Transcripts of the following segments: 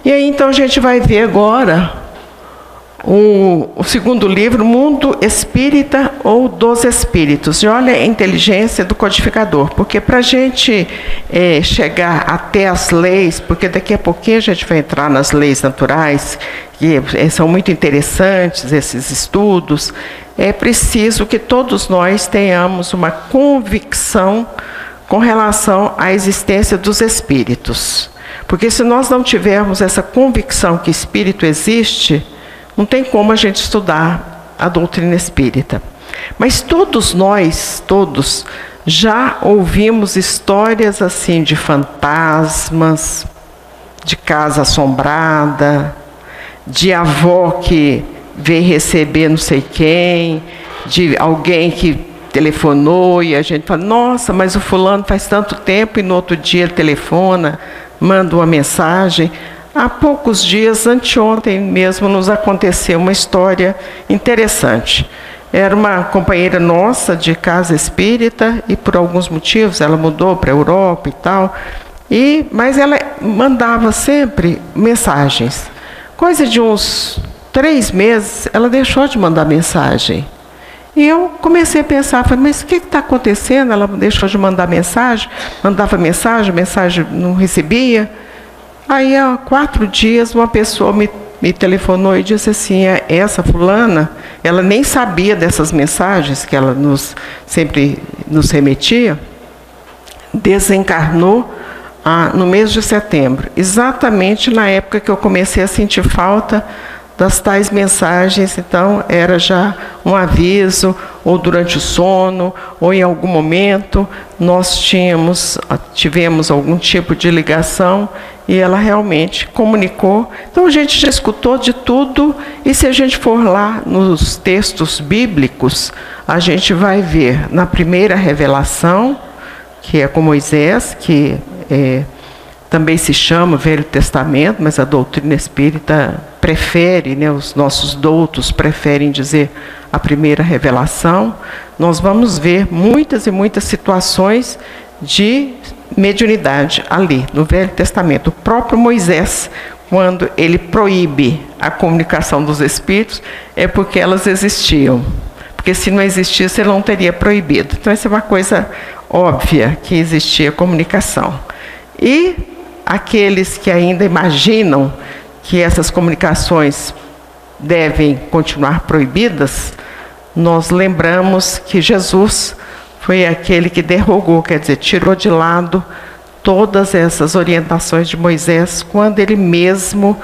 E aí então a gente vai ver agora o segundo livro, Mundo Espírita ou dos Espíritos. E olha a inteligência do codificador, porque para a gente chegar até as leis, porque daqui a pouquinho a gente vai entrar nas leis naturais, que são muito interessantes esses estudos, é preciso que todos nós tenhamos uma convicção com relação à existência dos espíritos. Porque se nós não tivermos essa convicção que espírito existe, não tem como a gente estudar a doutrina espírita. Mas todos nós, já ouvimos histórias assim de fantasmas, de casa assombrada, de avó que veio receber não sei quem, de alguém que telefonou e a gente fala, nossa, mas o fulano faz tanto tempo, e no outro dia ele telefona, manda uma mensagem. Há poucos dias, anteontem mesmo, nos aconteceu uma história interessante. Era uma companheira nossa de casa espírita e por alguns motivos ela mudou para a Europa e tal, mas ela mandava sempre mensagens. Coisa de uns 3 meses, ela deixou de mandar mensagem. E eu comecei a pensar, falei, mas o que está acontecendo? Ela deixou de mandar mensagem, mandava mensagem não recebia. Aí, há 4 dias, uma pessoa me telefonou e disse assim, essa fulana, ela nem sabia dessas mensagens que ela sempre nos remetia, desencarnou no mês de setembro, exatamente na época que eu comecei a sentir falta das tais mensagens. Então era já um aviso, ou durante o sono, ou em algum momento nós tivemos algum tipo de ligação e ela realmente comunicou. Então a gente já escutou de tudo, e se a gente for lá nos textos bíblicos, a gente vai ver na primeira revelação, que é com Moisés, que também se chama Velho Testamento, mas a doutrina espírita prefere, os nossos doutos preferem dizer a primeira revelação. Nós vamos ver muitas e muitas situações de mediunidade ali, no Velho Testamento. O próprio Moisés, quando ele proíbe a comunicação dos espíritos, é porque elas existiam. Porque se não existisse, ele não teria proibido. Então, essa é uma coisa óbvia, que existia comunicação. E aqueles que ainda imaginam que essas comunicações devem continuar proibidas, nós lembramos que Jesus foi aquele que derrogou, quer dizer, tirou de lado todas essas orientações de Moisés, quando ele mesmo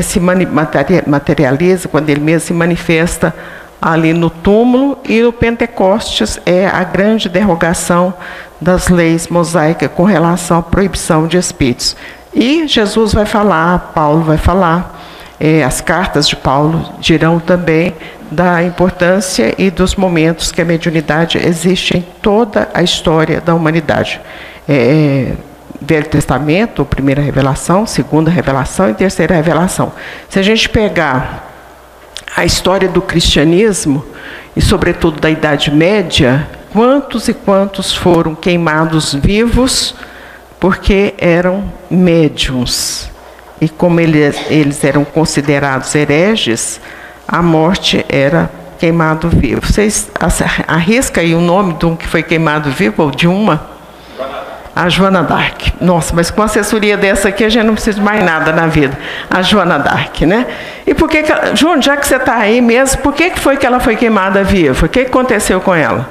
se materializa, quando ele mesmo se manifesta ali no túmulo, e o Pentecostes é a grande derrogação das leis mosaicas com relação à proibição de espíritos. E Jesus vai falar, Paulo vai falar, as cartas de Paulo dirão também da importância e dos momentos que a mediunidade existe em toda a história da humanidade. Velho Testamento, primeira revelação, segunda revelação e terceira revelação. Se a gente pegar a história do cristianismo, e sobretudo da Idade Média, quantos e quantos foram queimados vivos porque eram médiuns. E como eles eram considerados hereges, a morte era queimado vivo. Vocês arriscam aí o nome de um que foi queimado vivo, ou de uma? A Joana d'Arc. Nossa, mas com uma assessoria dessa aqui, a gente não precisa de mais nada na vida. A Joana d'Arc, né? E por que, João, já que você está aí mesmo, por que foi que ela foi queimada viva? O que aconteceu com ela?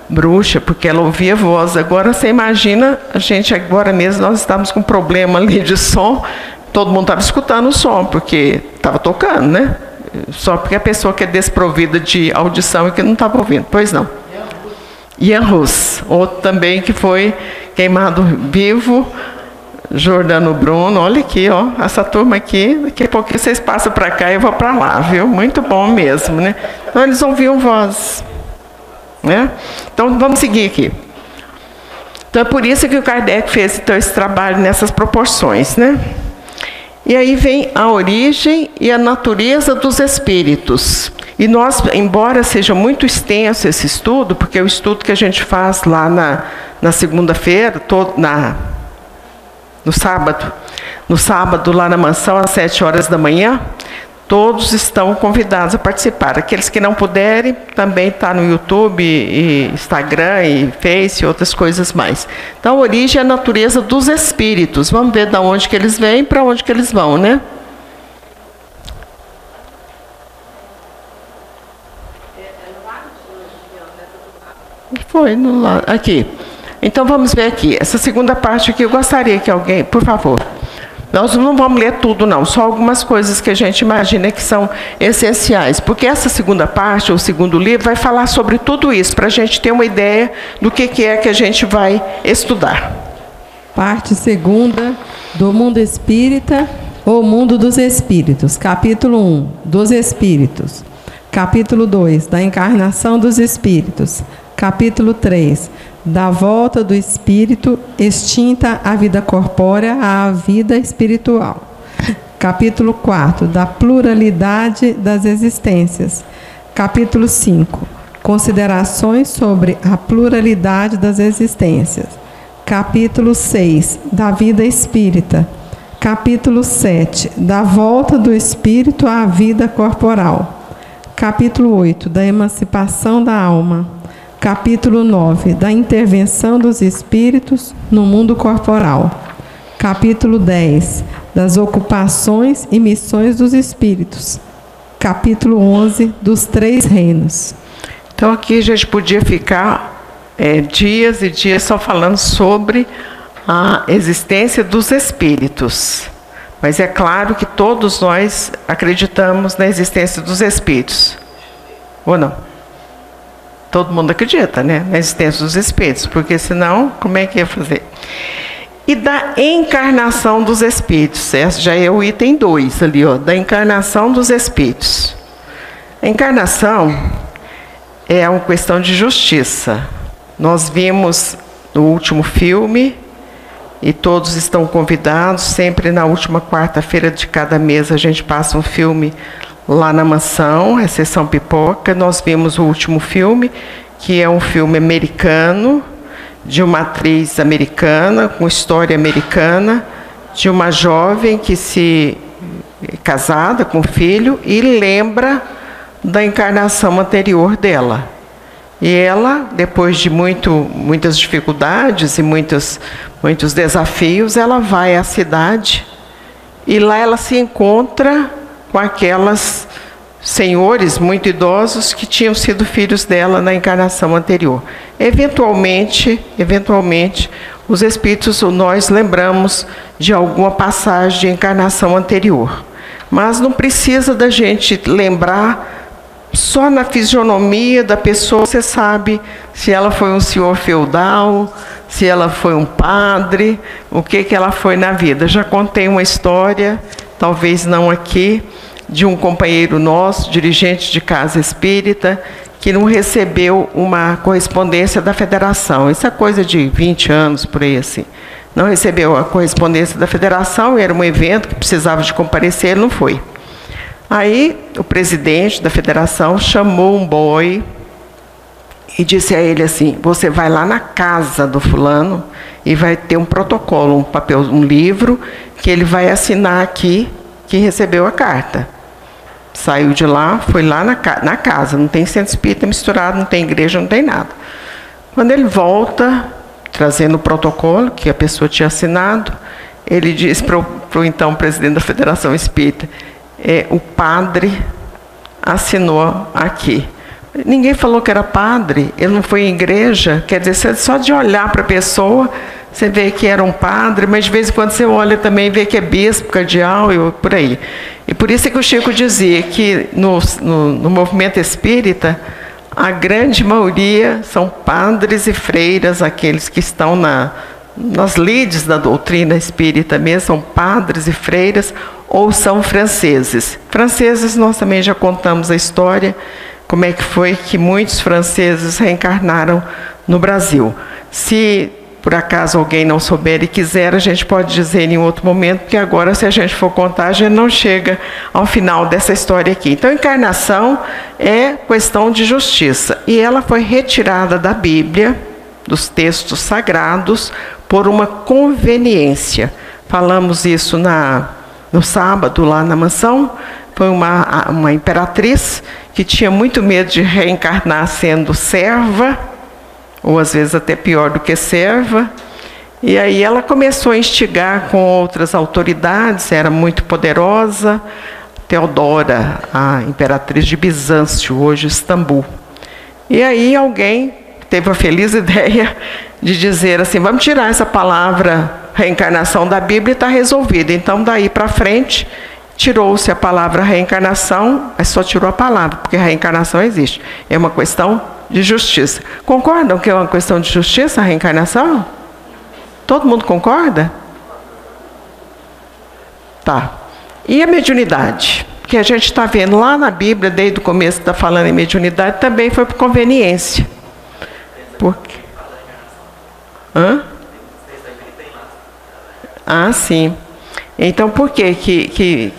Bruxa, porque ela ouvia voz. Agora você imagina, a gente agora mesmo, nós estamos com um problema ali de som, todo mundo estava escutando o som, porque estava tocando, né? Só porque a pessoa que é desprovida de audição e que não estava ouvindo. Pois não. Ian Rus, outro também que foi queimado vivo, Jordano Bruno, olha aqui, ó, essa turma aqui, daqui a pouco vocês passam para cá e eu vou para lá, viu? Muito bom mesmo, né? Então eles ouviam voz, né? Então vamos seguir aqui. Então é por isso que o Kardec fez então esse trabalho nessas proporções, né? E aí vem a origem e a natureza dos espíritos. E nós, embora seja muito extenso esse estudo, porque é o estudo que a gente faz lá na segunda-feira, no sábado. No sábado, lá na mansão, às 7 horas da manhã, todos estão convidados a participar. Aqueles que não puderem, também está no YouTube, e Instagram, e Face, e outras coisas mais. Então, a origem é a natureza dos espíritos. Vamos ver de onde que eles vêm e para onde que eles vão, né? Foi no lado aqui. Então vamos ver aqui. Essa segunda parte aqui eu gostaria que alguém, por favor. Nós não vamos ler tudo não, só algumas coisas que a gente imagina que são essenciais, porque essa segunda parte, ou segundo livro, vai falar sobre tudo isso, para a gente ter uma ideia do que é que a gente vai estudar. Parte segunda do mundo espírita, ou mundo dos espíritos. Capítulo 1, dos espíritos. Capítulo 2, da encarnação dos espíritos. Capítulo 3, da volta do espírito extinta a vida corpórea à vida espiritual. Capítulo 4, da pluralidade das existências. Capítulo 5, considerações sobre a pluralidade das existências. Capítulo 6, da vida espírita. Capítulo 7, da volta do espírito à vida corporal. Capítulo 8, da emancipação da alma. Capítulo 9, da intervenção dos espíritos no mundo corporal. Capítulo 10, das ocupações e missões dos espíritos. Capítulo 11, dos 3 reinos. Então aqui a gente podia ficar dias e dias só falando sobre a existência dos espíritos. Mas é claro que todos nós acreditamos na existência dos espíritos. Ou não? Todo mundo acredita, né, na existência dos espíritos, porque senão, como é que ia fazer? E da encarnação dos espíritos, esse já é o item 2 ali, ó, da encarnação dos espíritos. A encarnação é uma questão de justiça. Nós vimos no último filme, e todos estão convidados, sempre na última quarta-feira de cada mês a gente passa um filme lá na mansão, é Sessão Pipoca. Nós vimos o último filme, que é um filme americano, de uma atriz americana, com história americana, de uma jovem que se casada com filho e lembra da encarnação anterior dela. E ela, depois de muitas dificuldades e muitos desafios, ela vai à cidade e lá ela se encontra com aquelas senhores muito idosos que tinham sido filhos dela na encarnação anterior. Eventualmente, os espíritos, nós lembramos de alguma passagem de encarnação anterior. Mas não precisa da gente lembrar só na fisionomia da pessoa. Você sabe se ela foi um senhor feudal, se ela foi um padre, o que ela foi na vida. Já contei uma história, talvez não aqui, de um companheiro nosso, dirigente de casa espírita, que não recebeu uma correspondência da federação. Isso é coisa de 20 anos, por aí assim. Não recebeu a correspondência da federação, era um evento que precisava de comparecer, ele não foi. Aí o presidente da federação chamou um boy e disse a ele assim: você vai lá na casa do fulano e vai ter um protocolo, um papel, um livro, que ele vai assinar aqui que recebeu a carta. Saiu de lá, foi lá na casa, não tem centro espírita misturado, não tem igreja, não tem nada. Quando ele volta, trazendo o protocolo que a pessoa tinha assinado, ele disse para o então presidente da Federação Espírita: o padre assinou aqui. Ninguém falou que era padre, ele não foi em igreja, quer dizer, só de olhar para a pessoa, você vê que era um padre, mas de vez em quando você olha também e vê que é bispo, cardeal e por aí. E por isso é que o Chico dizia que no movimento espírita, a grande maioria são padres e freiras, aqueles que estão nas lides da doutrina espírita mesmo, são padres e freiras, ou são franceses. Franceses, nós também já contamos a história, como é que foi que muitos franceses reencarnaram no Brasil. Se por acaso alguém não souber e quiser, a gente pode dizer em outro momento, porque agora, se a gente for contar, a gente não chega ao final dessa história aqui. Então, encarnação é questão de justiça, e ela foi retirada da Bíblia, dos textos sagrados, por uma conveniência. falamos isso no sábado lá na mansão. Foi uma imperatriz que tinha muito medo de reencarnar sendo serva, ou às vezes até pior do que serva. E aí ela começou a instigar com outras autoridades, era muito poderosa, Teodora, a imperatriz de Bizâncio, hoje Istambul. E aí alguém teve a feliz ideia de dizer assim, vamos tirar essa palavra reencarnação da Bíblia e está resolvido. Então daí para frente, tirou-se a palavra reencarnação, mas só tirou a palavra, porque a reencarnação existe. É uma questão de justiça. Concordam que é uma questão de justiça a reencarnação? Todo mundo concorda? Tá. E a mediunidade? Que a gente está vendo lá na Bíblia, desde o começo está falando em mediunidade, também foi por conveniência. Por quê? Hã? Ah, sim. Então, por que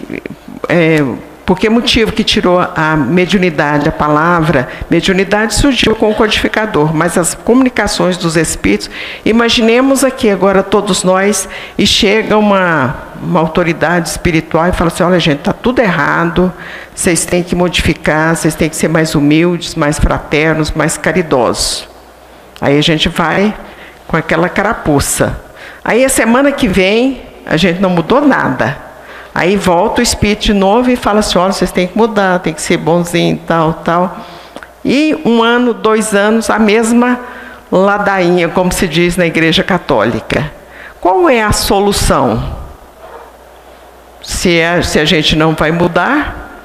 por que motivo que tirou a mediunidade, a palavra? Mediunidade surgiu com o codificador, mas as comunicações dos espíritos, imaginemos aqui agora todos nós, e chega uma autoridade espiritual e fala assim, olha gente, está tudo errado, vocês têm que modificar, vocês têm que ser mais humildes, mais fraternos, mais caridosos. Aí a gente vai com aquela carapuça. Aí a semana que vem, a gente não mudou nada. Aí volta o espírito de novo e fala assim, olha, vocês têm que mudar, tem que ser bonzinho, tal, tal. E 1 ano, 2 anos, a mesma ladainha, como se diz na Igreja Católica. Qual é a solução? Se a gente não vai mudar,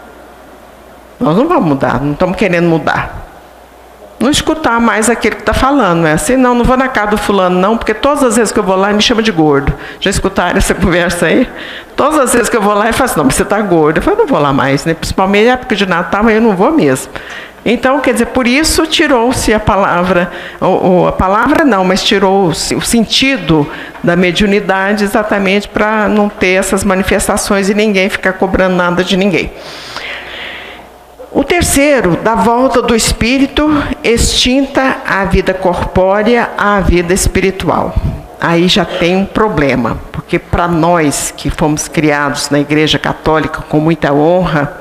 nós não vamos mudar, não estamos querendo mudar. Não escutar mais aquele que está falando, não é assim? Não vou na casa do fulano, não, porque todas as vezes que eu vou lá, ele me chama de gordo. Já escutaram essa conversa aí? Todas as vezes que eu vou lá, ele fala assim, não, mas você está gordo. Eu falo, não vou lá mais, né? Principalmente na época de Natal, mas eu não vou mesmo. Então, quer dizer, por isso tirou-se a palavra, ou a palavra não, mas tirou-se o sentido da mediunidade exatamente para não ter essas manifestações e ninguém ficar cobrando nada de ninguém. O terceiro, da volta do espírito, extinta a vida corpórea à vida espiritual. Aí já tem um problema, porque para nós que fomos criados na Igreja Católica com muita honra,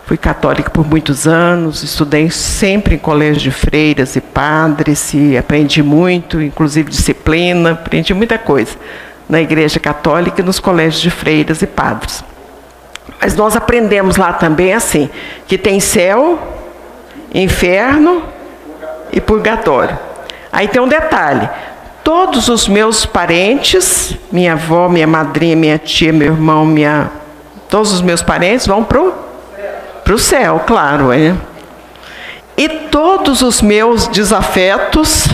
fui católica por muitos anos, estudei sempre em colégio de freiras e padres, e aprendi muito, inclusive disciplina, aprendi muita coisa na Igreja Católica e nos colégios de freiras e padres. Mas nós aprendemos lá também assim, que tem céu, inferno e purgatório. Aí tem um detalhe, todos os meus parentes, minha avó, minha madrinha, minha tia, meu irmão, todos os meus parentes vão para o céu, claro. É. E todos os meus desafetos,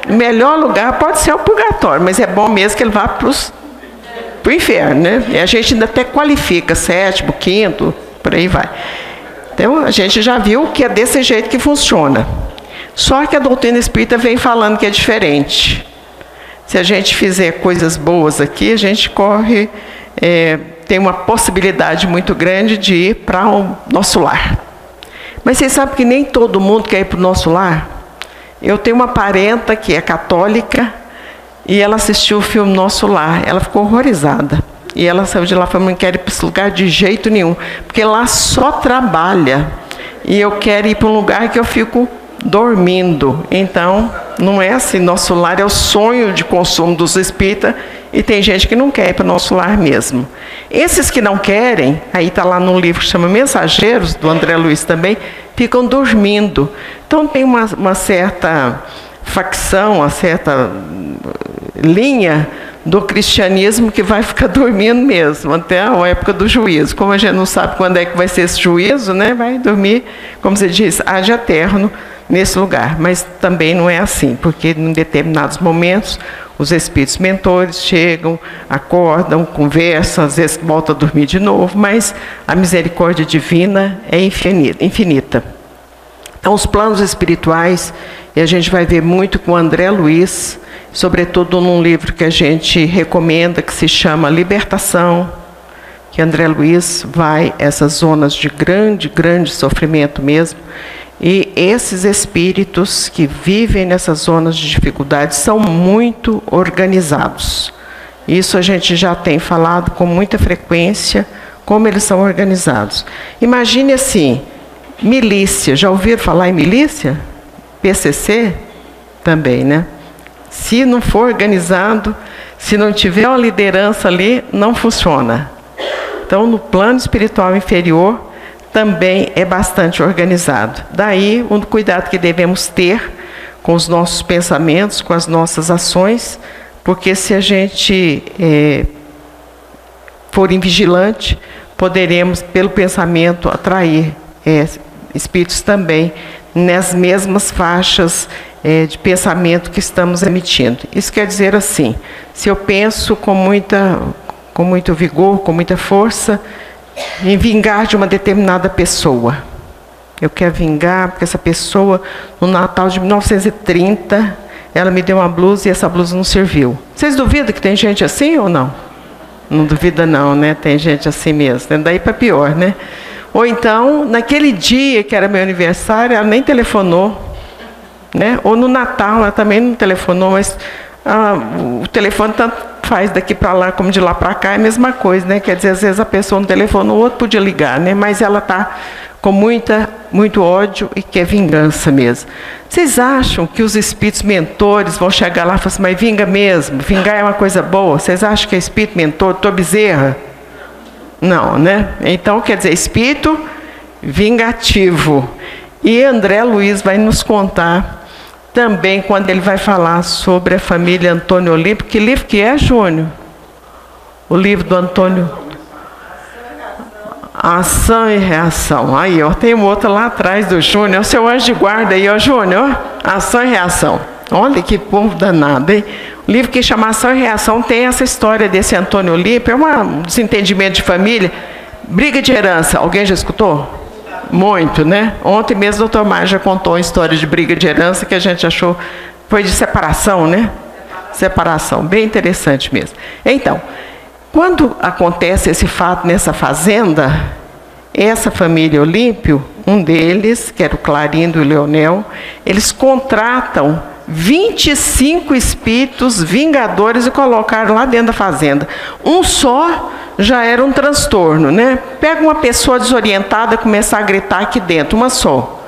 o melhor lugar pode ser o purgatório, mas é bom mesmo que ele vá para o inferno, né? E a gente ainda até qualifica, 7º, 5º, por aí vai. Então, a gente já viu que é desse jeito que funciona. Só que a doutrina espírita vem falando que é diferente. Se a gente fizer coisas boas aqui, a gente tem uma possibilidade muito grande de ir para o nosso lar. Mas vocês sabem que nem todo mundo quer ir para o nosso lar? Eu tenho uma parenta que é católica, e ela assistiu o filme Nosso Lar, ela ficou horrorizada. E ela saiu de lá e falou, não quero ir para esse lugar de jeito nenhum, porque lá só trabalha. E eu quero ir para um lugar que eu fico dormindo. Então, não é assim, Nosso Lar é o sonho de consumo dos espíritas, e tem gente que não quer ir para o Nosso Lar mesmo. Esses que não querem, aí está lá num livro que chama Mensageiros, do André Luiz também, ficam dormindo. Então tem uma certa facção, uma certa linha do cristianismo que vai ficar dormindo mesmo, até a época do juízo. Como a gente não sabe quando é que vai ser esse juízo, né? Vai dormir, como você diz, ad eterno nesse lugar. Mas também não é assim, porque em determinados momentos os espíritos mentores chegam, acordam, conversam, às vezes voltam a dormir de novo, mas a misericórdia divina é infinita. Então, os planos espirituais, e a gente vai ver muito com o André Luiz, sobretudo num livro que a gente recomenda, que se chama Libertação, que André Luiz vai a essas zonas de grande sofrimento mesmo, e esses espíritos que vivem nessas zonas de dificuldade são muito organizados. Isso a gente já tem falado com muita frequência, como eles são organizados. Imagine assim, milícia. Já ouviram falar em milícia? PCC? Também, né? Se não for organizado, se não tiver uma liderança ali, não funciona. Então, no plano espiritual inferior, também é bastante organizado. Daí, o cuidado que devemos ter com os nossos pensamentos, com as nossas ações, porque se a gente for invigilante, poderemos, pelo pensamento, atrair espíritos também nas mesmas faixas de pensamento que estamos emitindo. Isso quer dizer assim, se eu penso com muito vigor, com muita força, em vingar de uma determinada pessoa. Eu quero vingar porque essa pessoa, no Natal de 1930, ela me deu uma blusa e essa blusa não serviu. Vocês duvidam que tem gente assim ou não? Não duvida não, né? Tem gente assim mesmo. Daí para pior, né? Ou então, naquele dia que era meu aniversário, ela nem telefonou, né? Ou no Natal, ela também não telefonou, mas o telefone tanto faz daqui para lá como de lá para cá, é a mesma coisa, né? Quer dizer, às vezes a pessoa não telefonou, o outro podia ligar, né? Mas ela está com muito ódio e quer vingança mesmo. Vocês acham que os espíritos mentores vão chegar lá e falar assim, mas vinga mesmo? Vingar é uma coisa boa? Vocês acham que é espírito mentor, doutor Bezerra? Não, né? Então, quer dizer, espírito vingativo. E André Luiz vai nos contar também, quando ele vai falar sobre a família Antônio Olímpio. Que livro que é, Júnior? O livro do Antônio... Ação e Reação. Aí, ó, tem um outro lá atrás do Júnior. O seu anjo de guarda aí, ó, Júnior. Ação e Reação. Olha que povo danado, hein? O livro que chama Ação e Reação tem essa história desse Antônio Olímpio. É um desentendimento de família. Briga de herança. Alguém já escutou? Muito, né? Ontem mesmo o doutor Mar já contou uma história de briga de herança que a gente achou... Foi de separação, né? Separação. Bem interessante mesmo. Então... Quando acontece esse fato nessa fazenda, essa família Olímpio, um deles, que era o Clarindo e o Leonel, eles contratam 25 espíritos vingadores e colocaram lá dentro da fazenda. Um só já era um transtorno, né? Pega uma pessoa desorientada e começar a gritar aqui dentro, uma só.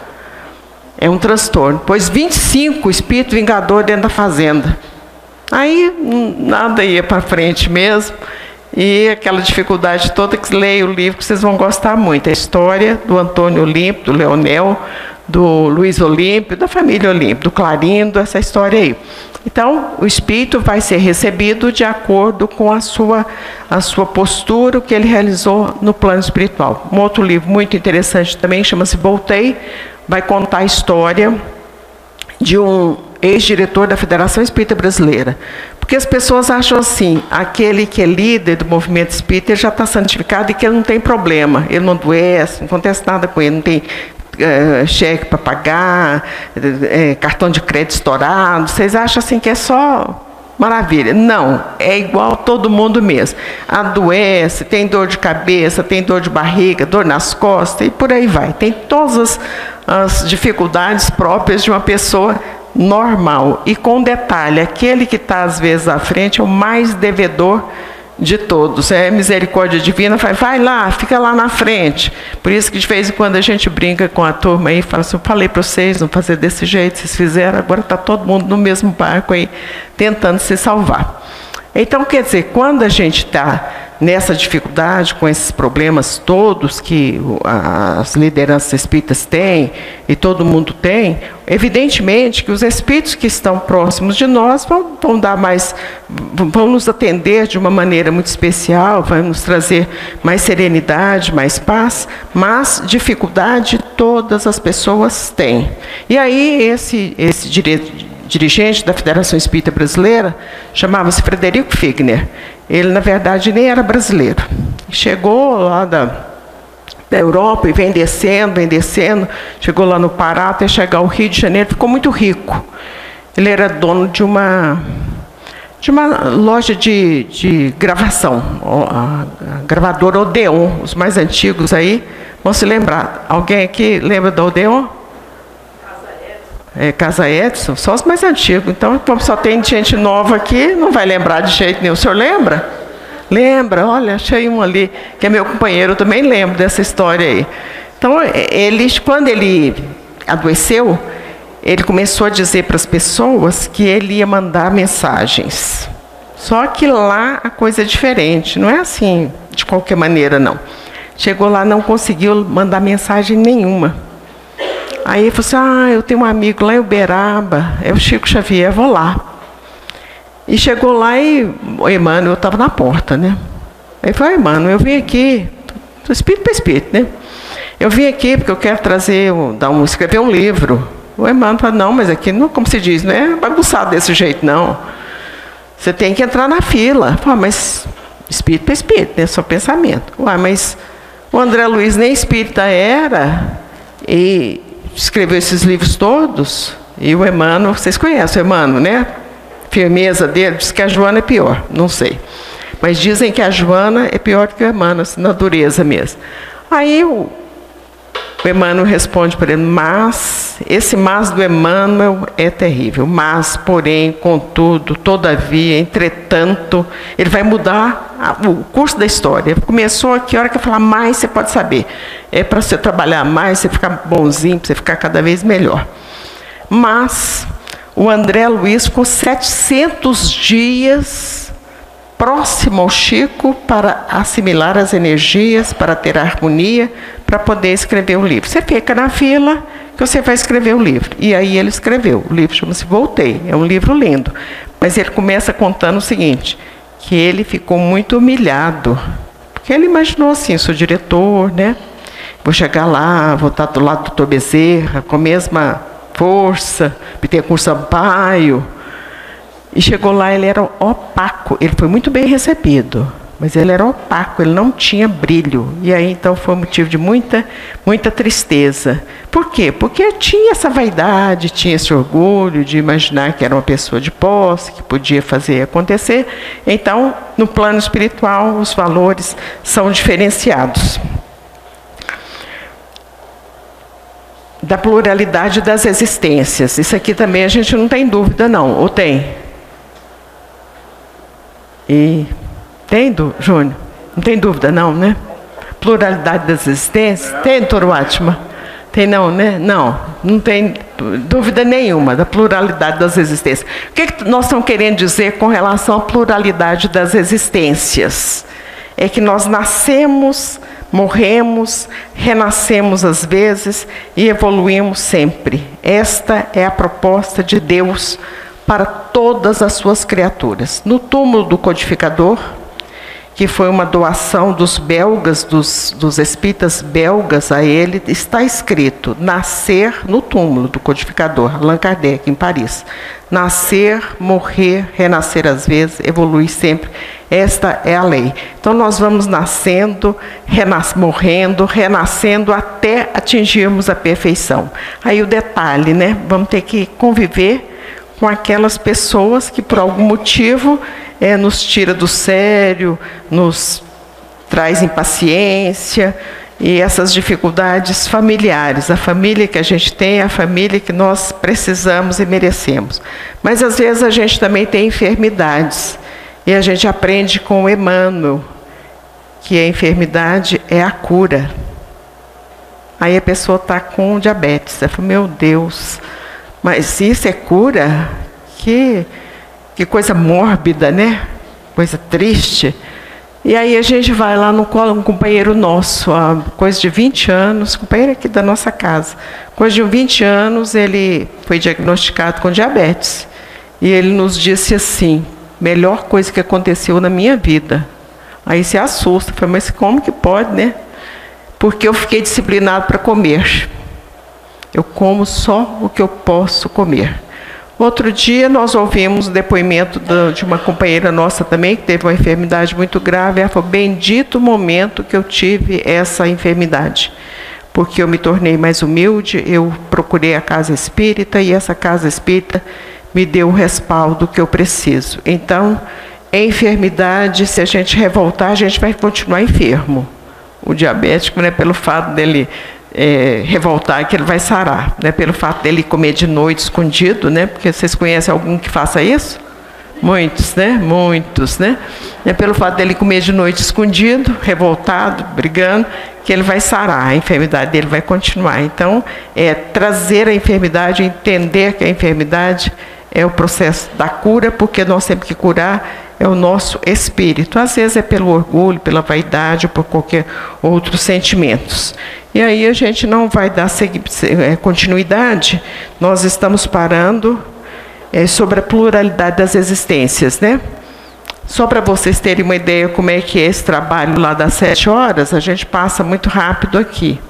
É um transtorno. Pois 25 espíritos vingadores dentro da fazenda. Aí nada ia para frente mesmo. E aquela dificuldade toda, que leia o livro, que vocês vão gostar muito. A história do Antônio Olímpio, do Leonel, do Luiz Olímpio, da família Olímpio, do Clarindo, essa história aí. Então, o espírito vai ser recebido de acordo com a sua postura, o que ele realizou no plano espiritual. Um outro livro muito interessante também, chama-se Voltei, vai contar a história de um ex-diretor da Federação Espírita Brasileira. Porque as pessoas acham assim, aquele que é líder do movimento espírita, ele já está santificado e que ele não tem problema, ele não adoece, não acontece nada com ele, não tem cheque para pagar, cartão de crédito estourado. Vocês acham assim que é só maravilha? Não, é igual a todo mundo mesmo. Adoece, tem dor de cabeça, tem dor de barriga, dor nas costas e por aí vai. Tem todas as dificuldades próprias de uma pessoa normal. E com detalhe, aquele que está às vezes à frente é o mais devedor de todos. É misericórdia divina, vai lá, fica lá na frente. Por isso que de vez em quando a gente brinca com a turma aí, fala assim, eu falei para vocês não fazer desse jeito, vocês fizeram, agora está todo mundo no mesmo barco aí, tentando se salvar. Então, quer dizer, quando a gente está nessa dificuldade, com esses problemas todos que as lideranças espíritas têm e todo mundo tem, evidentemente que os espíritos que estão próximos de nós vão nos atender de uma maneira muito especial, vão nos trazer mais serenidade, mais paz, mas dificuldade todas as pessoas têm. E aí esse dirigente da Federação Espírita Brasileira chamava-se Frederico Figner. Ele, na verdade, nem era brasileiro. Chegou lá da Europa e vem descendo, chegou lá no Pará até chegar ao Rio de Janeiro, ficou muito rico. Ele era dono de uma loja de gravação, a gravadora Odeon, os mais antigos aí vão se lembrar. Alguém aqui lembra da Odeon? Casa Edson, só os mais antigos. Então, como só tem gente nova aqui, não vai lembrar de jeito nenhum. O senhor lembra? Lembra? Olha, achei um ali, que é meu companheiro, eu também lembro dessa história aí. Então, quando ele adoeceu, ele começou a dizer para as pessoas que ele ia mandar mensagens. Só que lá a coisa é diferente, não é assim de qualquer maneira, não. Chegou lá, não conseguiu mandar mensagem nenhuma. Aí ele falou assim, eu tenho um amigo lá em Uberaba, é o Chico Xavier, vou lá. E chegou lá e o Emmanuel estava na porta, né? Aí falou, Emmanuel, eu vim aqui, do espírito para espírito, né? Eu vim aqui porque eu quero escrever um livro. O Emmanuel falou, não, mas aqui, não, como se diz, não é bagunçado desse jeito, não. Você tem que entrar na fila. Falei, mas espírito para espírito, né? Só pensamento. Mas o André Luiz nem espírita era e escreveu esses livros todos. E o Emmanuel, vocês conhecem o Emmanuel, né? Firmeza dele, diz que a Joana é pior, não sei. Mas dizem que a Joana é pior que o Emmanuel, assim, na dureza mesmo. Aí o Emmanuel responde para ele, mas, esse mas do Emmanuel é terrível. Mas, porém, contudo, todavia, entretanto, ele vai mudar o curso da história. Começou aqui, a hora que eu falar mais, você pode saber. É para você trabalhar mais, você ficar bonzinho, para você ficar cada vez melhor. Mas o André Luiz ficou 700 dias próximo ao Chico para assimilar as energias, para ter harmonia, para poder escrever o livro. Você fica na fila que você vai escrever o livro. E aí ele escreveu. O livro chama-se Voltei. É um livro lindo. Mas ele começa contando o seguinte, que ele ficou muito humilhado. Porque ele imaginou assim, sou diretor, né? Vou chegar lá, vou estar do lado do Dr. Bezerra, com a mesma força, Bittencourt Sampaio. E chegou lá, ele era opaco. Ele foi muito bem recebido, mas ele era opaco, ele não tinha brilho. E aí, então, foi motivo de muita tristeza. Por quê? Porque tinha essa vaidade, tinha esse orgulho de imaginar que era uma pessoa de posse, que podia fazer acontecer. Então, no plano espiritual, os valores são diferenciados. Da pluralidade das existências. Isso aqui também a gente não tem dúvida, não. Ou tem? E tem, Júnior? Não tem dúvida, não, né? Pluralidade das existências? Tem, doutor Watman? Tem não, né? Não tem dúvida nenhuma da pluralidade das existências. O que nós estamos querendo dizer com relação à pluralidade das existências? É que nós nascemos, morremos, renascemos às vezes e evoluímos sempre. Esta é a proposta de Deus para todas as suas criaturas. No túmulo do codificador, que foi uma doação dos belgas, dos espíritas belgas a ele, está escrito, nascer no túmulo do codificador, Allan Kardec, em Paris. Nascer, morrer, renascer às vezes, evoluir sempre. Esta é a lei. Então nós vamos nascendo, morrendo, renascendo até atingirmos a perfeição. Aí o detalhe, né? Vamos ter que conviver com aquelas pessoas que por algum motivo nos tira do sério, nos traz impaciência e essas dificuldades familiares. A família que a gente tem é a família que nós precisamos e merecemos. Mas às vezes a gente também tem enfermidades e a gente aprende com o Emmanuel que a enfermidade é a cura. Aí a pessoa está com diabetes, ela fala, meu Deus, mas isso é cura? Que coisa mórbida, né? Coisa triste. E aí a gente vai lá no colo, um companheiro nosso, há coisa de 20 anos, companheiro aqui da nossa casa. Coisa de 20 anos, ele foi diagnosticado com diabetes. E ele nos disse assim, melhor coisa que aconteceu na minha vida. Aí se assusta, fala, mas como que pode, né? Porque eu fiquei disciplinado para comer. Eu como só o que eu posso comer. Outro dia nós ouvimos o depoimento de uma companheira nossa também, que teve uma enfermidade muito grave. Ela falou, bendito o momento que eu tive essa enfermidade. Porque eu me tornei mais humilde, eu procurei a casa espírita e essa casa espírita me deu o respaldo que eu preciso. Então, enfermidade, se a gente revoltar, a gente vai continuar enfermo. O diabético, né, pelo fato dele revoltar, que ele vai sarar, né? Pelo fato dele comer de noite escondido, né? Porque vocês conhecem algum que faça isso? Muitos, né? Muitos, né? É pelo fato dele comer de noite escondido, revoltado, brigando, que ele vai sarar, a enfermidade dele vai continuar. Então, trazer a enfermidade, entender que a enfermidade é o processo da cura, porque nós temos que curar é o nosso espírito. Às vezes é pelo orgulho, pela vaidade, ou por qualquer outros sentimentos. E aí a gente não vai dar continuidade, nós estamos parando sobre a pluralidade das existências, né? Só para vocês terem uma ideia como é que é esse trabalho lá das 7 horas, a gente passa muito rápido aqui.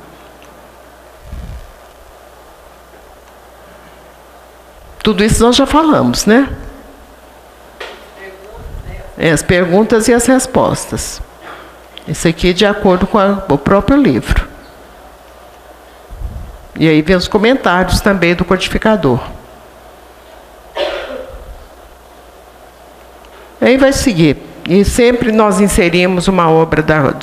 Tudo isso nós já falamos, né? As perguntas e as respostas. Isso aqui de acordo com o próprio livro. E aí vem os comentários também do codificador. Aí vai seguir. E sempre nós inserimos uma obra da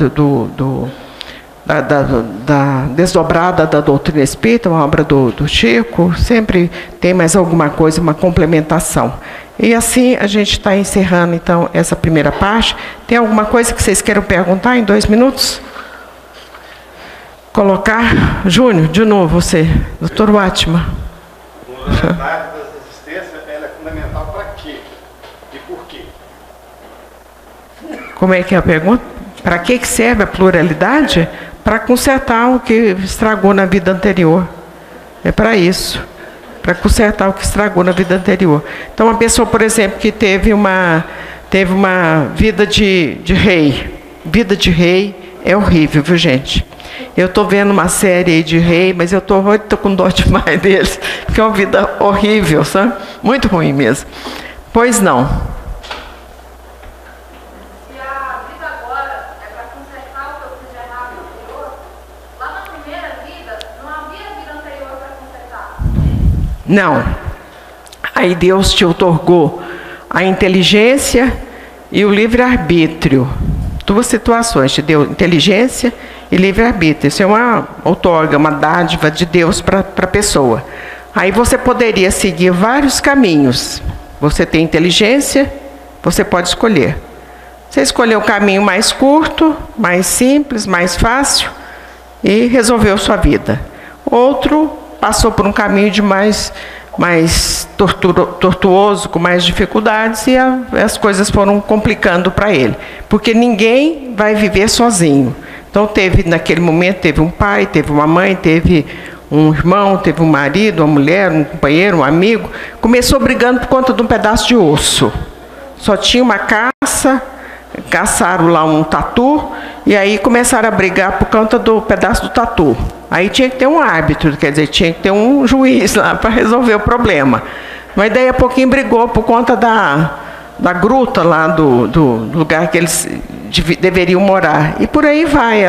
desdobrada da doutrina espírita, uma obra do Chico, sempre tem mais alguma coisa, uma complementação. E assim a gente está encerrando então essa primeira parte. Tem alguma coisa que vocês queiram perguntar em 2 minutos? Colocar? Júnior, de novo você, doutor Watman. A pluralidade das existências ela é fundamental para quê? E por quê? Como é que é a pergunta? Para que serve a pluralidade? Para consertar o que estragou na vida anterior. É para isso. Para consertar o que estragou na vida anterior. Então, uma pessoa, por exemplo, que teve uma vida de rei. Vida de rei é horrível, viu, gente? Eu estou vendo uma série aí de rei, mas eu estou com dó demais deles, porque é uma vida horrível, sabe? Muito ruim mesmo. Pois não. Não. Aí Deus te outorgou a inteligência e o livre-arbítrio. 2 situações, te deu inteligência e livre-arbítrio. Isso é uma outorga, uma dádiva de Deus para a pessoa. Aí você poderia seguir vários caminhos. Você tem inteligência, você pode escolher. Você escolheu o caminho mais curto, mais simples, mais fácil e resolveu sua vida. Outro passou por um caminho de mais tortuoso, com mais dificuldades, e as coisas foram complicando para ele. Porque ninguém vai viver sozinho. Então, naquele momento, teve um pai, teve uma mãe, teve um irmão, teve um marido, uma mulher, um companheiro, um amigo. Começou brigando por conta de um pedaço de osso. Só tinha uma caça, caçaram lá um tatu, e aí começaram a brigar por conta do pedaço do tatu. Aí tinha que ter um árbitro, quer dizer, tinha que ter um juiz lá para resolver o problema. Mas daí a pouquinho brigou por conta da gruta lá do lugar que eles deveriam morar. E por aí vai,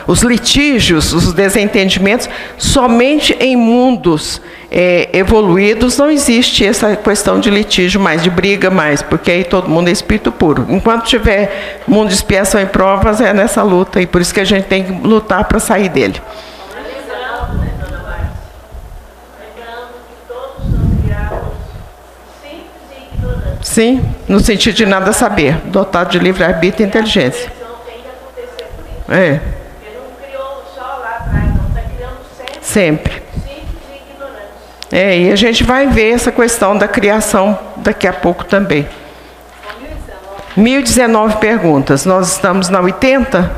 os litígios, os desentendimentos. Somente em mundos evoluídos não existe essa questão de litígio mais, de briga mais, porque aí todo mundo é espírito puro. Enquanto tiver mundo de expiação e provas, é nessa luta, e por isso que a gente tem que lutar para sair dele. Sim, no sentido de nada saber, dotado de livre-arbítrio e inteligência. É. Ele não criou só lá atrás, não, está criando sempre. Simples e ignorantes. E a gente vai ver essa questão da criação daqui a pouco também. 1019 perguntas. Nós estamos na 80?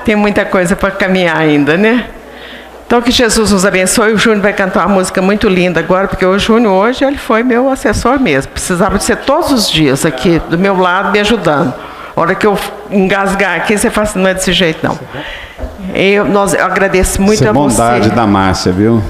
Tem muita coisa para caminhar ainda, né? Então, que Jesus nos abençoe. O Júnior vai cantar uma música muito linda agora, porque o Júnior hoje ele foi meu assessor mesmo. Precisava de ser todos os dias aqui do meu lado me ajudando. A hora que eu engasgar aqui, você fala assim, não é desse jeito, não. Eu agradeço muito a você. Bondade da Márcia, viu?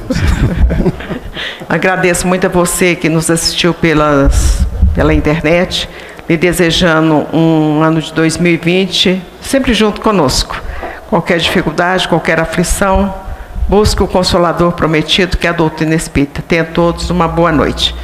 Agradeço muito a você que nos assistiu pela internet, lhe desejando um ano de 2020 sempre junto conosco. Qualquer dificuldade, qualquer aflição, busque o Consolador prometido, que é a doutrina espírita. Tenha todos uma boa noite.